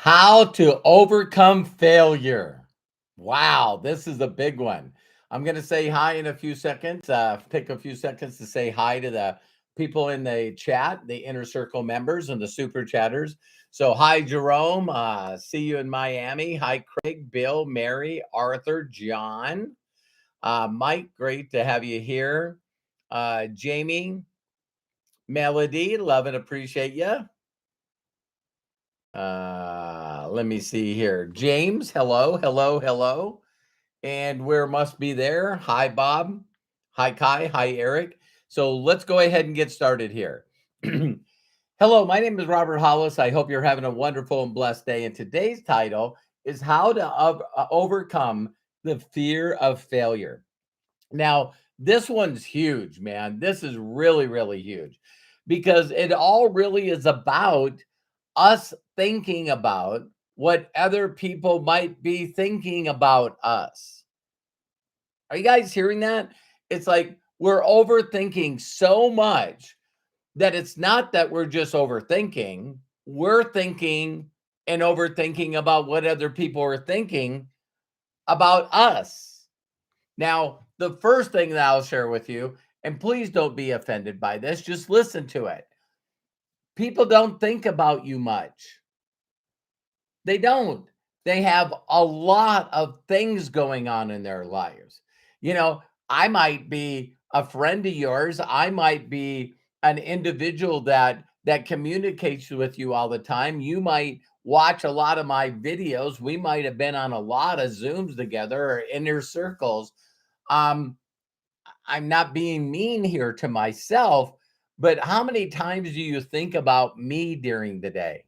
How to overcome failure. Wow, this is a big one. I'm going to say hi in a few seconds. Take a few seconds to say hi to the people in the chat, the inner circle members and the super chatters. So, hi, Jerome. See you in Miami. Hi, Craig, Bill, Mary, Arthur, John, Mike. Great to have you here. Jamie, Melody, love and appreciate you. Let me see here. James, hello, hello, hello. And where must be there? Hi, Bob. Hi, Kai. Hi, Eric. So let's go ahead and get started here. Hello, my name is Robert Hollis. I hope you're having a wonderful and blessed day. And today's title is How to Overcome the Fear of Failure. Now, this one's huge, man. This is really, really huge because it all really is about us thinking about what other people might be thinking about us. Are you guys hearing that? It's like we're overthinking so much that it's not that we're just overthinking, we're thinking and overthinking about what other people are thinking about us. Now, the first thing that I'll share with you, and please don't be offended by this, just listen to it. People don't think about you much. They don't. They have a lot of things going on in their lives. I might be a friend of yours. I might be an individual that communicates with you all the time. You might watch a lot of my videos. We might have been on a lot of Zooms together or inner circles. Um, I'm not being mean here to myself, but how many times do you think about me during the day?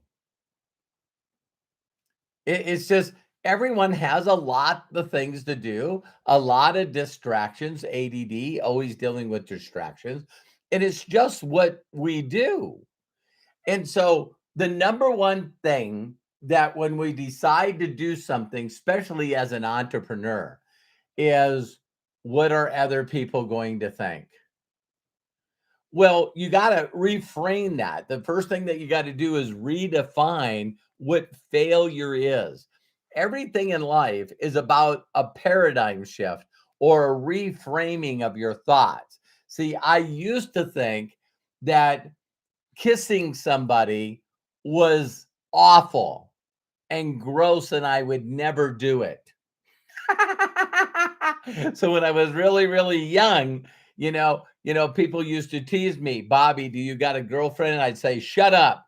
It's just everyone has a lot of things to do, a lot of distractions, ADD, always dealing with distractions. And it's just what we do. And so the number one thing that when we decide to do something, especially as an entrepreneur, is what are other people going to think? Well, you got to reframe that. The first thing that you got to do is redefine what failure is. Everything in life is about a paradigm shift or a reframing of your thoughts. See, I used to think that kissing somebody was awful and gross and I would never do it. So when I was really, really young, people used to tease me, Bobby, do you got a girlfriend? And I'd say, shut up.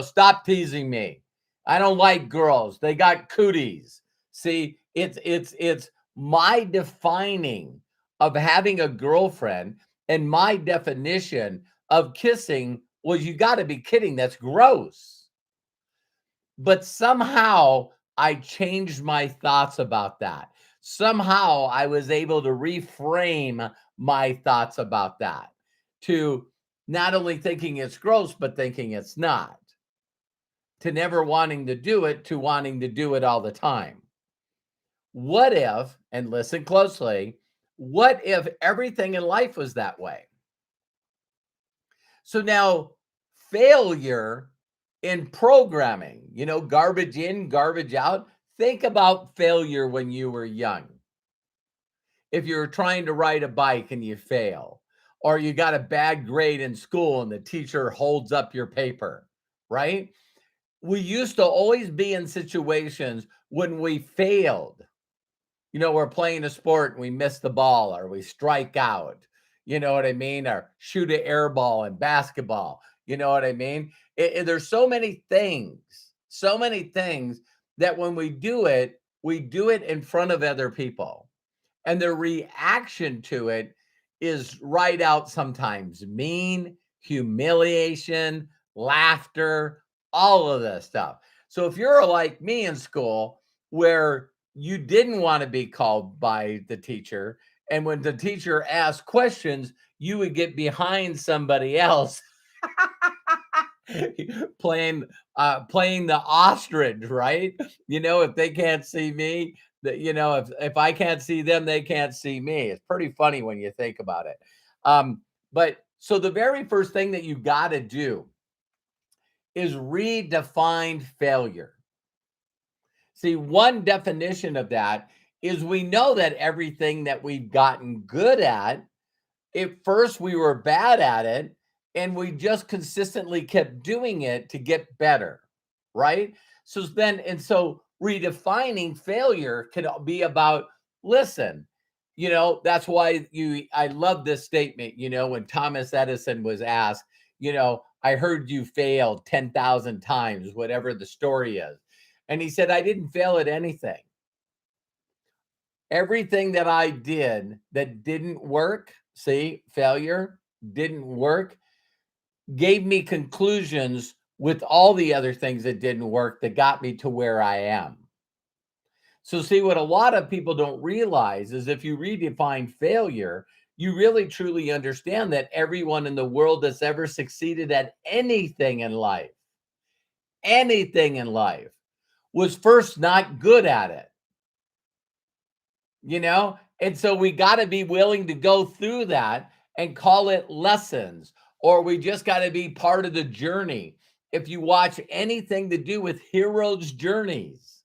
Stop teasing me. I don't like girls. They got cooties. See, it's my defining of having a girlfriend and my definition of kissing was you got to be kidding. That's gross. But somehow I changed my thoughts about that. Somehow I was able to reframe my thoughts about that to not only thinking it's gross, but thinking it's not, to never wanting to do it, to wanting to do it all the time. What if, and listen closely, what if everything in life was that way? So now failure in programming, garbage in, garbage out. Think about failure when you were young. If you're trying to ride a bike and you fail, or you got a bad grade in school and the teacher holds up your paper, right? We used to always be in situations when we failed. We're playing a sport and we miss the ball or we strike out. You know what I mean? Or shoot an air ball in basketball. You know what I mean? There's so many things that when we do it in front of other people. And their reaction to it is right out sometimes mean, humiliation, laughter, all of that stuff. So if you're like me in school where you didn't want to be called by the teacher, and when the teacher asked questions, you would get behind somebody else playing the ostrich, right? If they can't see me, that if I can't see them, they can't see me. It's pretty funny when you think about it. But so the very first thing that you got to do is redefine failure. See, one definition of that is we know that everything that we've gotten good at first we were bad at it and we just consistently kept doing it to get better, right? So redefining failure can be about, listen, that's why I love this statement, when Thomas Edison was asked, I heard you failed 10,000 times, whatever the story is. And he said, I didn't fail at anything. Everything that I did that didn't work, see, failure didn't work, gave me conclusions with all the other things that didn't work that got me to where I am. So, see, what a lot of people don't realize is if you redefine failure, you really truly understand that everyone in the world that's ever succeeded at anything in life, was first not good at it. And so we got to be willing to go through that and call it lessons, or we just got to be part of the journey. If you watch anything to do with heroes' journeys,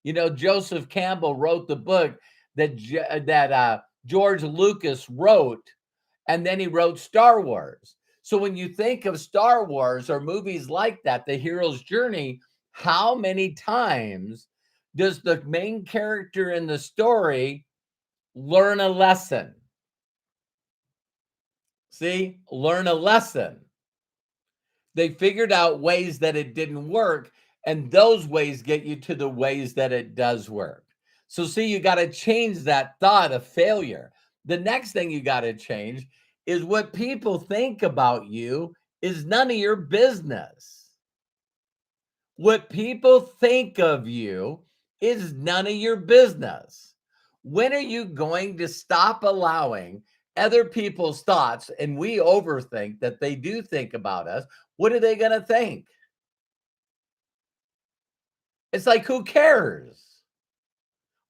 Joseph Campbell wrote the book that George Lucas wrote, and then he wrote Star Wars. So when you think of Star Wars or movies like that, the hero's journey, how many times does the main character in the story learn a lesson? See, learn a lesson. They figured out ways that it didn't work, and those ways get you to the ways that it does work. So, see, you got to change that thought of failure. The next thing you got to change is what people think about you is none of your business. What people think of you is none of your business. When are you going to stop allowing other people's thoughts, and we overthink that they do think about us? What are they going to think? It's like, who cares?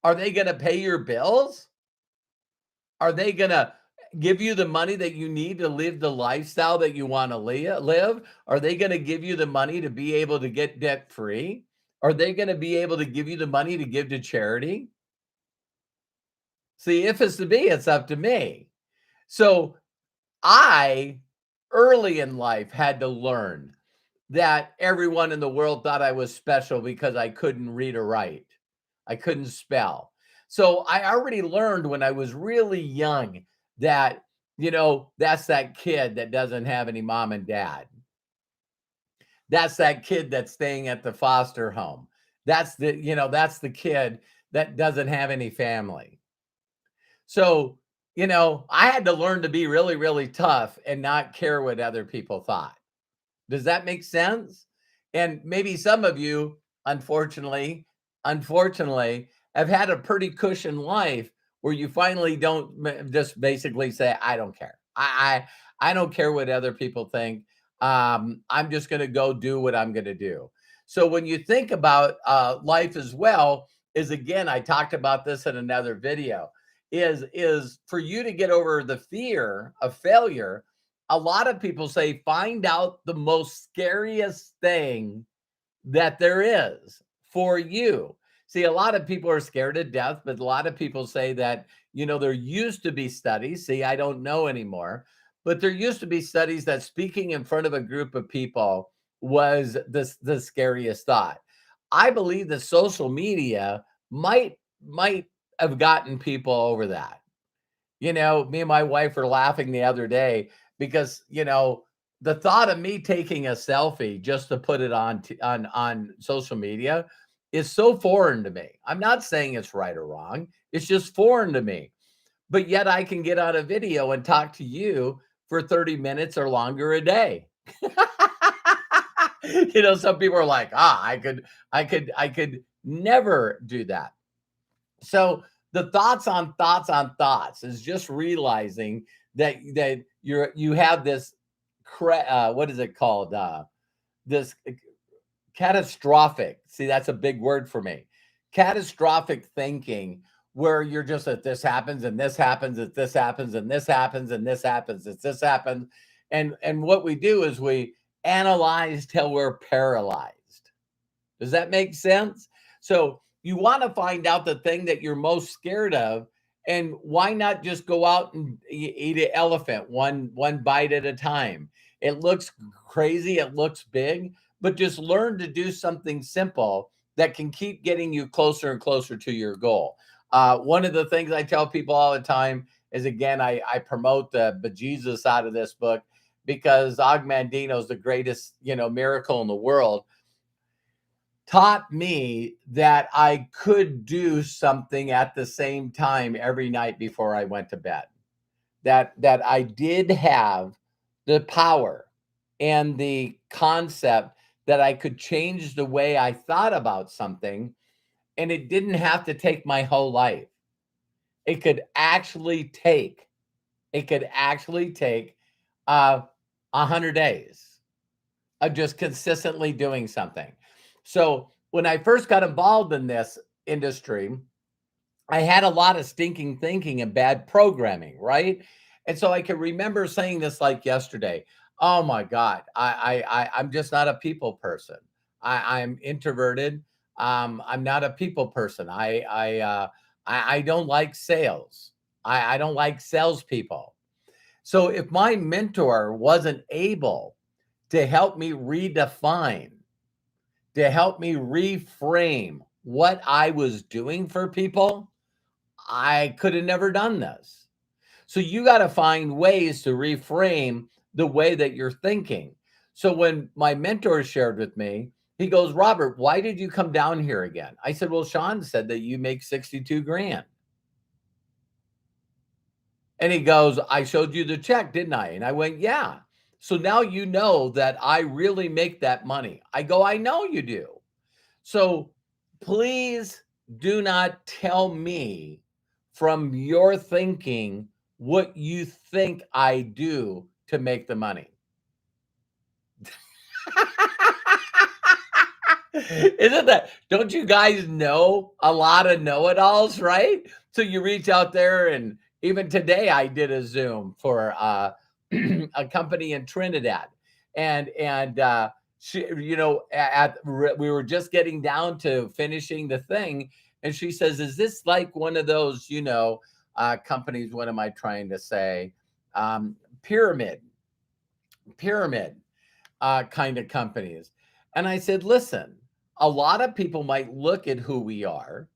Are they going to pay your bills? Are they going to give you the money that you need to live the lifestyle that you want to live? Are they going to give you the money to be able to get debt free? Are they going to be able to give you the money to give to charity? See, if it's to be, it's up to me. So I, early in life, had to learn that everyone in the world thought I was special because I couldn't read or write. I couldn't spell. So I already learned when I was really young that, that's that kid that doesn't have any mom and dad. That's that kid that's staying at the foster home. That's the kid that doesn't have any family. So, I had to learn to be really, really tough and not care what other people thought. Does that make sense? And maybe some of you, unfortunately, have had a pretty cushion life where you finally don't just basically say, I don't care. I don't care what other people think. I'm just going to go do what I'm going to do. So when you think about life as well, is again, I talked about this in another video, is for you to get over the fear of failure. A lot of people say, find out the most scariest thing that there is for you. See, a lot of people are scared of death, but a lot of people say that, there used to be studies. See, I don't know anymore, but there used to be studies that speaking in front of a group of people was the scariest thought. I believe that social media might have gotten people over that. Me and my wife were laughing the other day because, the thought of me taking a selfie just to put it on social media is so foreign to me. I'm not saying it's right or wrong. It's just foreign to me. But yet I can get on a video and talk to you for 30 minutes or longer a day. Some people are like, I could never do that. So the thoughts on thoughts is just realizing that you have this what is it called? This catastrophic. See, that's a big word for me. Catastrophic thinking, where you're just that this happens and this happens, that this happens and this happens and this happens, that this happens, and what we do is we analyze till we're paralyzed. Does that make sense? So You want to find out the thing that you're most scared of, and why not just go out and eat an elephant one bite at a time? It looks crazy, it looks big, but just learn to do something simple that can keep getting you closer and closer to your goal. One of the things I tell people all the time is, again, I promote the bejesus out of this book because Og Mandino is the greatest, miracle in the world. Taught me that I could do something at the same time every night before I went to bed. That I did have the power and the concept that I could change the way I thought about something, and it didn't have to take my whole life. It could actually take it could actually take 100 days of just consistently doing something. So when I first got involved in this industry, I had a lot of stinking thinking and bad programming, right? And so I can remember saying this like yesterday. Oh my God, I'm just not a people person. I'm introverted. I'm not a people person. I don't like sales. I don't like salespeople. So if my mentor wasn't able to help me redefine, to help me reframe what I was doing for people, I could have never done this. So you got to find ways to reframe the way that you're thinking. So when my mentor shared with me, he goes, Robert, why did you come down here again? I said, well, Sean said that you make 62 grand. And he goes, I showed you the check, didn't I? And I went, yeah. So now you know that I really make that money. I go, I know you do. So please do not tell me from your thinking what you think I do to make the money. Isn't that, don't you guys know a lot of know-it-alls, right? So you reach out there, and even today I did a Zoom for a company in Trinidad, and she, we were just getting down to finishing the thing, and she says, "Is this like one of those, companies? What am I trying to say? Pyramid, kind of companies." And I said, listen, a lot of people might look at who we are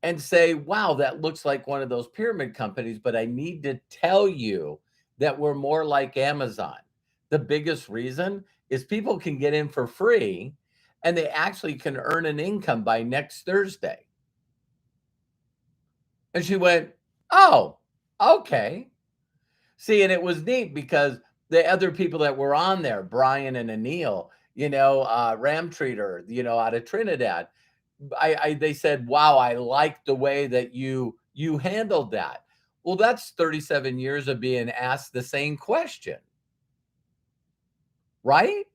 and say, wow, that looks like one of those pyramid companies, but I need to tell you that we're more like Amazon. The biggest reason is people can get in for free and they actually can earn an income by next Thursday. And she went, oh, okay. See, and it was neat because the other people that were on there, Brian and Anil, Ram Treater, out of Trinidad, they said, wow, I like the way that you handled that. Well, that's 37 years of being asked the same question, right?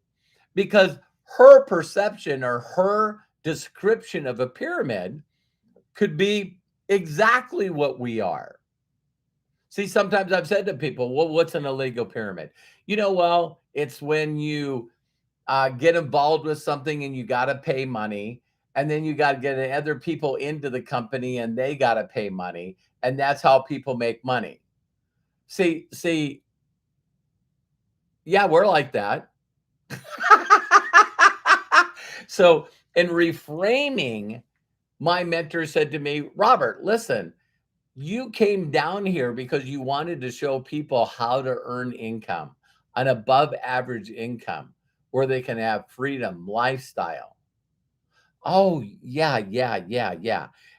Because her perception or her description of a pyramid could be exactly what we are. See, sometimes I've said to people, well, what's an illegal pyramid? Well, it's when you get involved with something and you got to pay money. And then you got to get other people into the company and they got to pay money. And that's how people make money. See, yeah, we're like that. So in reframing, my mentor said to me, Robert, listen, you came down here because you wanted to show people how to earn income, an above average income where they can have freedom, lifestyle. Oh, yeah.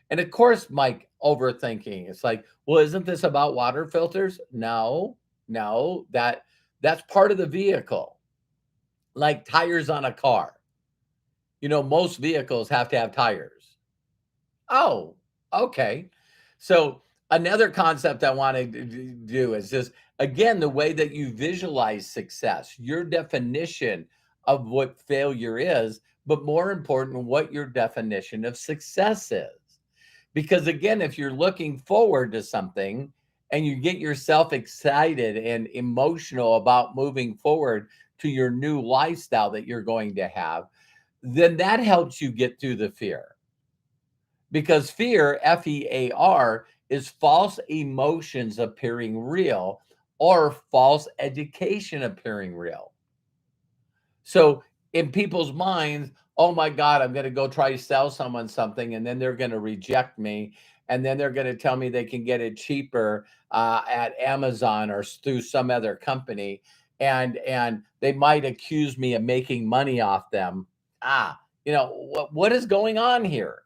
And of course, Mike, overthinking. It's like, well, isn't this about water filters? No, that's part of the vehicle. Like tires on a car. Most vehicles have to have tires. Oh, okay. So another concept I want to do is just, again, the way that you visualize success, your definition of what failure is, but more important, what your definition of success is. Because again, if you're looking forward to something and you get yourself excited and emotional about moving forward to your new lifestyle that you're going to have, then that helps you get through the fear. because fear, FEAR, is false emotions appearing real or false education appearing real. So in people's minds, oh my God, I'm going to go try to sell someone something and then they're going to reject me. And then they're going to tell me they can get it cheaper at Amazon or through some other company. And they might accuse me of making money off them. What is going on here?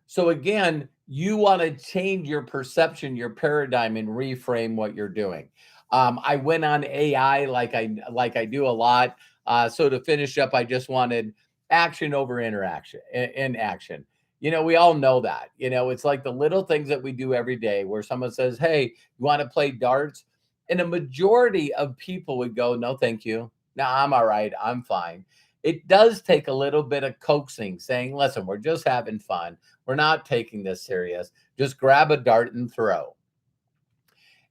So again, you want to change your perception, your paradigm, and reframe what you're doing. I went on AI like I do a lot. So to finish up, I just wanted action over interaction in action. We all know that. It's like the little things that we do every day where someone says, "Hey, you want to play darts?" And a majority of people would go, "No, thank you. No, I'm all right. I'm fine." It does take a little bit of coaxing, saying, "Listen, we're just having fun. We're not taking this serious. Just grab a dart and throw."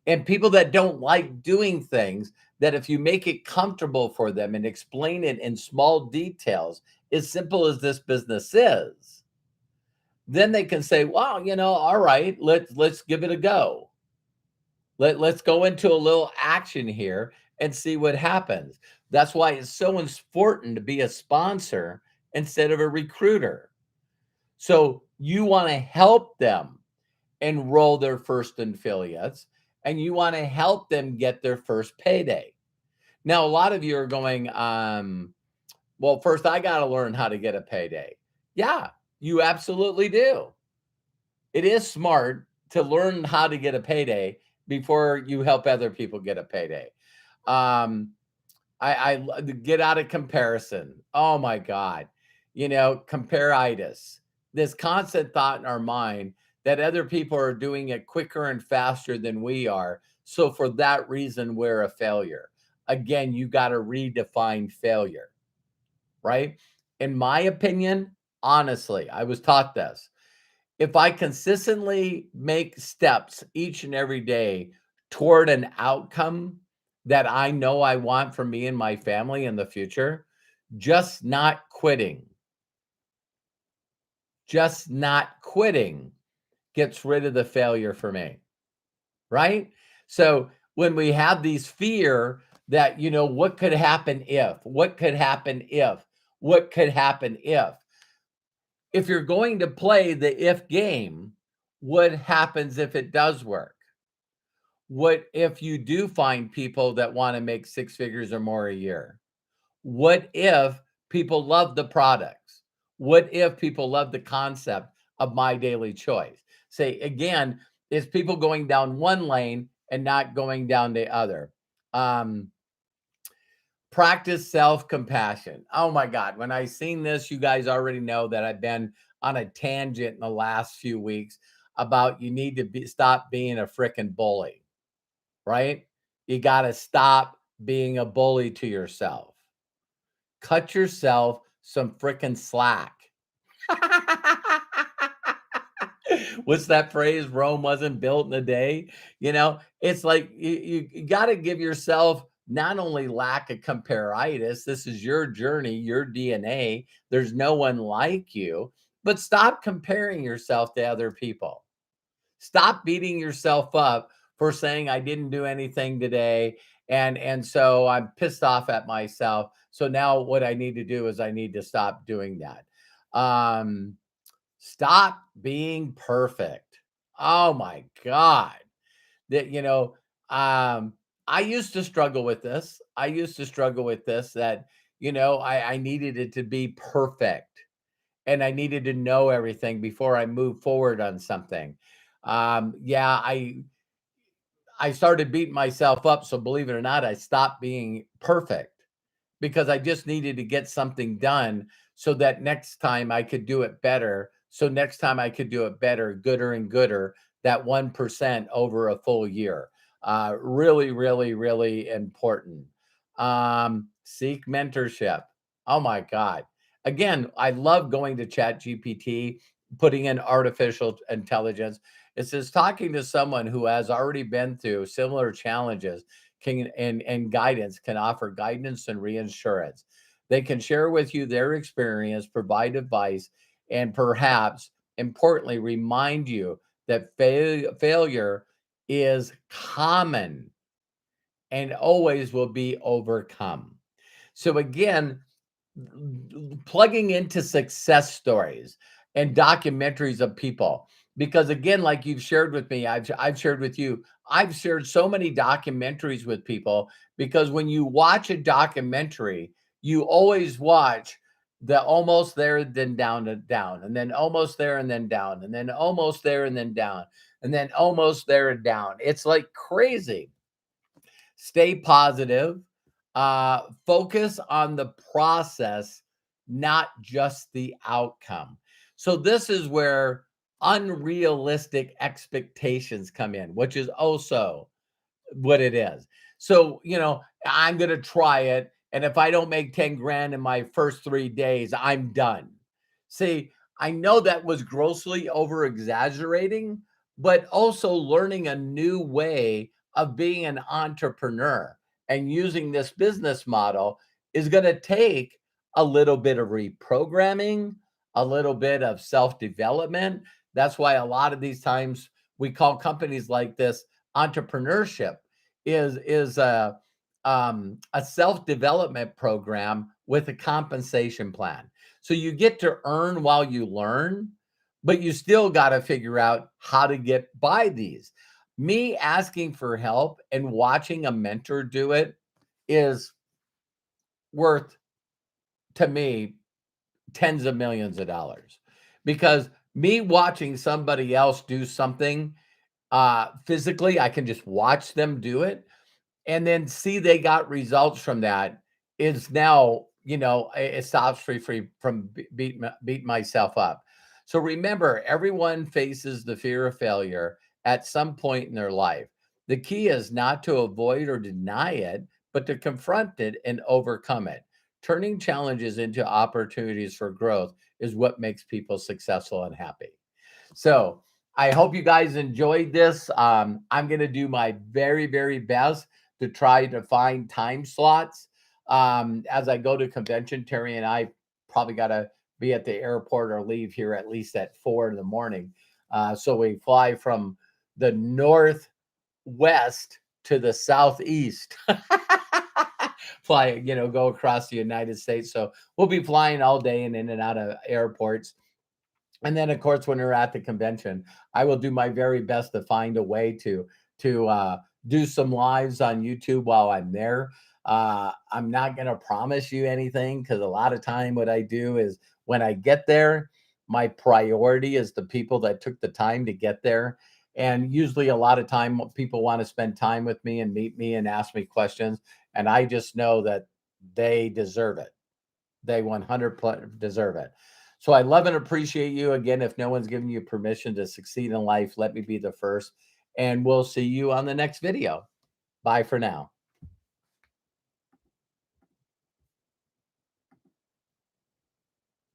And people that don't like doing things, that if you make it comfortable for them and explain it in small details, as simple as this business is, then they can say, "Wow, all right, let's give it a go. Let's go into a little action here and see what happens." That's why it's so important to be a sponsor instead of a recruiter. So you want to help them enroll their first affiliates, and you want to help them get their first payday. Now, a lot of you are going, well, first I got to learn how to get a payday. Yeah, you absolutely do. It is smart to learn how to get a payday before you help other people get a payday. Um, I get out of comparison. Oh my God. Comparitis. This constant thought in our mind that other people are doing it quicker and faster than we are. So for that reason, we're a failure. Again, you got to redefine failure, right? In my opinion, honestly, I was taught this. If I consistently make steps each and every day toward an outcome that I know I want for me and my family in the future, just not quitting, just not quitting gets rid of the failure for me, right? So when we have these fear that, what could happen what could happen what could happen if you're going to play the if game, what happens if it does work? What if you do find people that want to make six figures or more a year? What if people love the products? What if people love the concept of my daily choice? Say again, is people going down one lane and not going down the other? Practice self-compassion. Oh my God. When I seen this, you guys already know that I've been on a tangent in the last few weeks about you need to stop being a freaking bully, right? You got to stop being a bully to yourself. Cut yourself some freaking slack. What's that phrase? Rome wasn't built in a day. It's like you got to give yourself not only lack of comparitis, this is your journey, your DNA. There's no one like you, but stop comparing yourself to other people. Stop beating yourself up for saying I didn't do anything today. And so I'm pissed off at myself. So now what I need to do is I need to stop doing that. Stop being perfect. Oh my God. That, I used to struggle with this. That, I needed it to be perfect and I needed to know everything before I moved forward on something. Yeah, I started beating myself up. So believe it or not, I stopped being perfect because I just needed to get something done so that next time I could do it better. So next time I could do it better, gooder and gooder, that 1% over a full year. Really, really, really important. Seek mentorship. Oh my God. Again, I love going to Chat GPT, putting in artificial intelligence. It says talking to someone who has already been through similar challenges and guidance can offer guidance and reassurance. They can share with you their experience, provide advice, and perhaps importantly, remind you that failure is common and always will be overcome. So again, plugging into success stories and documentaries of people, because again, like you've shared with me, I've shared with you, I've shared so many documentaries with people, because when you watch a documentary, you always watch the almost there, then down and down, and then almost there and then down, and then almost there and then down, and then almost there and down. It's like crazy. Stay positive. Focus on the process, not just the outcome. So this is where unrealistic expectations come in, which is also what it is. So, I'm going to try it. And if I don't make 10 grand in my first 3 days, I'm done. See, I know that was grossly over exaggerating, but also learning a new way of being an entrepreneur and using this business model is going to take a little bit of reprogramming, a little bit of self development. That's why a lot of these times we call companies like this entrepreneurship is a self-development program with a compensation plan. So you get to earn while you learn, but you still got to figure out how to get by these. Me asking for help and watching a mentor do it is worth, to me, tens of millions of dollars, because me watching somebody else do something physically, I can just watch them do it and then see they got results from that. Is now, it stops me free from beat myself up. So remember, everyone faces the fear of failure at some point in their life. The key is not to avoid or deny it, but to confront it and overcome it. Turning challenges into opportunities for growth is what makes people successful and happy. So I hope you guys enjoyed this. I'm going to do my very, very best to try to find time slots. As I go to convention, Terry and I probably got to be at the airport or leave here at least at 4 in the morning. So we fly from the northwest to the southeast. Fly, go across the United States. So we'll be flying all day and in and out of airports. And then, of course, when we're at the convention, I will do my very best to find a way to do some lives on YouTube while I'm there. I'm not going to promise you anything, because a lot of time what I do is when I get there, my priority is the people that took the time to get there. And usually a lot of time people want to spend time with me and meet me and ask me questions. And I just know that they deserve it. They 100% deserve it. So I love and appreciate you. Again, if no one's given you permission to succeed in life, let me be the first. And we'll see you on the next video. Bye for now.